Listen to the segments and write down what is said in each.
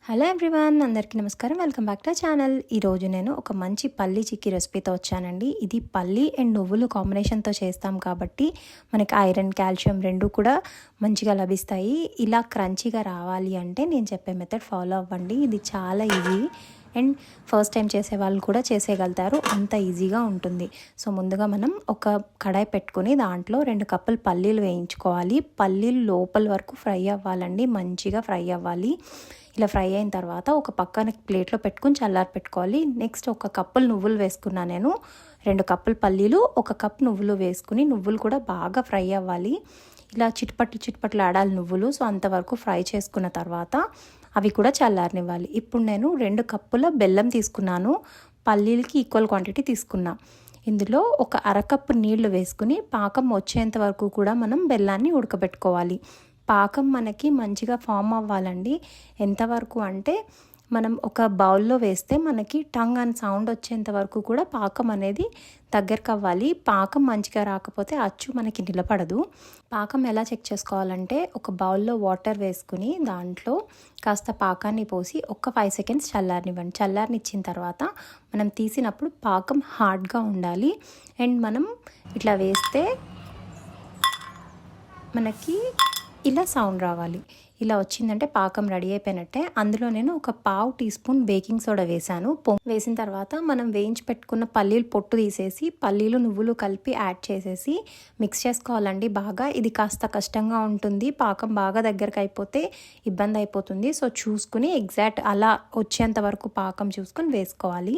Hello everyone, అందరికీ నమస్కారం. Welcome back to channel. ఈరోజు నేను ఒక మంచి పల్లి చిక్కీ రెసిపీతో వచ్చానండి. ఇది పల్లి అండ్ నువ్వులు కాంబినేషన్తో చేస్తాం కాబట్టి మనకి ఐరన్, కాల్షియం రెండు కూడా మంచిగా లభిస్తాయి. ఇలా క్రంచీగా రావాలి అంటే నేను చెప్పే మెథడ్ ఫాలో అవ్వండి. ఇది చాలా ఈజీ అండ్ ఫస్ట్ టైం చేసే వాళ్ళు కూడా చేసేయగలుగుతారు, అంత ఈజీగా ఉంటుంది. సో ముందుగా మనం ఒక కడాయి పెట్టుకొని దాంట్లో 2 కప్పులు పల్లీలు వేయించుకోవాలి. పల్లీలు లోపల వరకు ఫ్రై అవ్వాలండి, మంచిగా ఫ్రై అవ్వాలి. ఇలా ఫ్రై అయిన తర్వాత ఒక పక్కన ప్లేట్లో పెట్టుకుని చల్లారి పెట్టుకోవాలి. నెక్స్ట్ 1 కప్పులు నువ్వులు వేసుకున్నా నేను. 2 కప్పులు పల్లీలు, 1 కప్ నువ్వులు వేసుకుని నువ్వులు కూడా బాగా ఫ్రై అవ్వాలి. ఇలా చిట్పట్లు ఆడాలి నువ్వులు. సో అంతవరకు ఫ్రై చేసుకున్న తర్వాత అవి కూడా చల్లారనివ్వాలి. ఇప్పుడు నేను 2 కప్పుల బెల్లం తీసుకున్నాను. పల్లీలకి ఈక్వల్ క్వాంటిటీ తీసుకున్నా. ఇందులో ఒక అరకప్పు నీళ్లు వేసుకుని పాకం వచ్చేంత వరకు కూడా మనం బెల్లాన్ని ఉడకబెట్టుకోవాలి. పాకం మనకి మంచిగా ఫామ్ అవ్వాలండి. ఎంతవరకు అంటే మనం ఒక బౌల్లో వేస్తే మనకి టంగ్ అని సౌండ్ వచ్చేంత వరకు కూడా పాకం అనేది దగ్గరకు అవ్వాలి. పాకం మంచిగా రాకపోతే అచ్చు మనకి నిలబడదు. పాకం ఎలా చెక్ చేసుకోవాలంటే ఒక బౌల్లో వాటర్ వేసుకుని దాంట్లో కాస్త పాకాన్ని పోసి ఒక 5 సెకండ్స్ చల్లారనివ్వండి. చల్లారనిచ్చిన తర్వాత మనం తీసినప్పుడు పాకం హార్డ్గా ఉండాలి. అండ్ మనం ఇట్లా వేస్తే మనకి ఇలా సౌండ్ రావాలి. ఇలా వచ్చిందంటే పాకం రెడీ అయిపోయినట్టే. అందులో నేను ఒక 1/2 టీ స్పూన్ బేకింగ్ సోడా వేసాను. వేసిన తర్వాత మనం వేయించి పెట్టుకున్న పల్లీలు పొట్టు తీసేసి పల్లీలు నువ్వులు కలిపి యాడ్ చేసేసి మిక్స్ చేసుకోవాలండి బాగా. ఇది కాస్త కష్టంగా ఉంటుంది, పాకం బాగా దగ్గరకు అయిపోతే ఇబ్బంది అయిపోతుంది. సో చూసుకుని ఎగ్జాక్ట్ అలా వచ్చేంత వరకు పాకం చూసుకొని వేసుకోవాలి.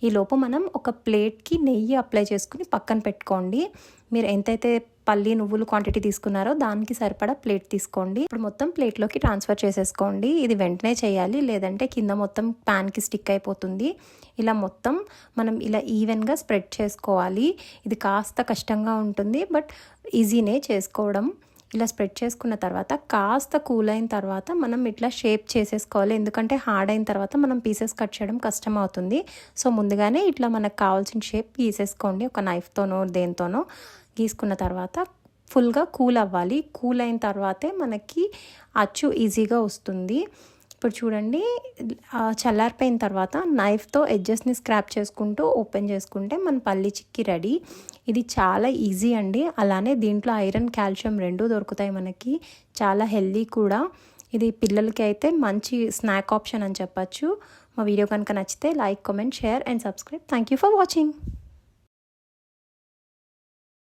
ఈలోపు మనం ఒక ప్లేట్కి నెయ్యి అప్లై చేసుకుని పక్కన పెట్టుకోండి. మీరు ఎంతైతే పల్లి నువ్వులు క్వాంటిటీ తీసుకున్నారో దానికి సరిపడా ప్లేట్ తీసుకోండి. ఇప్పుడు మొత్తం ప్లేట్లోకి ట్రాన్స్ఫర్ చేసేసుకోండి. ఇది వెంటనే చేయాలి, లేదంటే కింద మొత్తం ప్యాన్కి స్టిక్ అయిపోతుంది. ఇలా మొత్తం మనం ఇలా ఈవెన్గా స్ప్రెడ్ చేసుకోవాలి. ఇది కాస్త కష్టంగా ఉంటుంది, బట్ ఈజీనే చేసుకోవడం. ఇలా స్ప్రెడ్ చేసుకున్న తర్వాత కాస్త కూల్ అయిన తర్వాత మనం ఇట్లా షేప్ చేసేసుకోవాలి. ఎందుకంటే హార్డ్ అయిన తర్వాత మనం పీసెస్ కట్ చేయడం కష్టం అవుతుంది. సో ముందుగానే ఇట్లా మనకు కావాల్సిన షేప్ గీసేసుకోండి. ఒక నైఫ్తోనో దేంతోనో గీసుకున్న తర్వాత ఫుల్గా కూల్ అవ్వాలి. కూల్ అయిన తర్వాతే మనకి అచ్చు ఈజీగా వస్తుంది. ఇప్పుడు చూడండి, చల్లారిపోయిన తర్వాత నైఫ్తో ఎడ్జెస్ని స్క్రాప్ చేసుకుంటూ ఓపెన్ చేసుకుంటే మన పల్లి చిక్కీ రెడీ. ఇది చాలా ఈజీ అండి. అలానే దీంట్లో ఐరన్, కాల్షియం రెండూ దొరుకుతాయి మనకి. చాలా హెల్దీ కూడా. ఇది పిల్లలకి అయితే మంచి స్నాక్ ఆప్షన్ అని చెప్పచ్చు. మా వీడియో కనుక నచ్చితే like, comment, share and subscribe. Thank you for watching.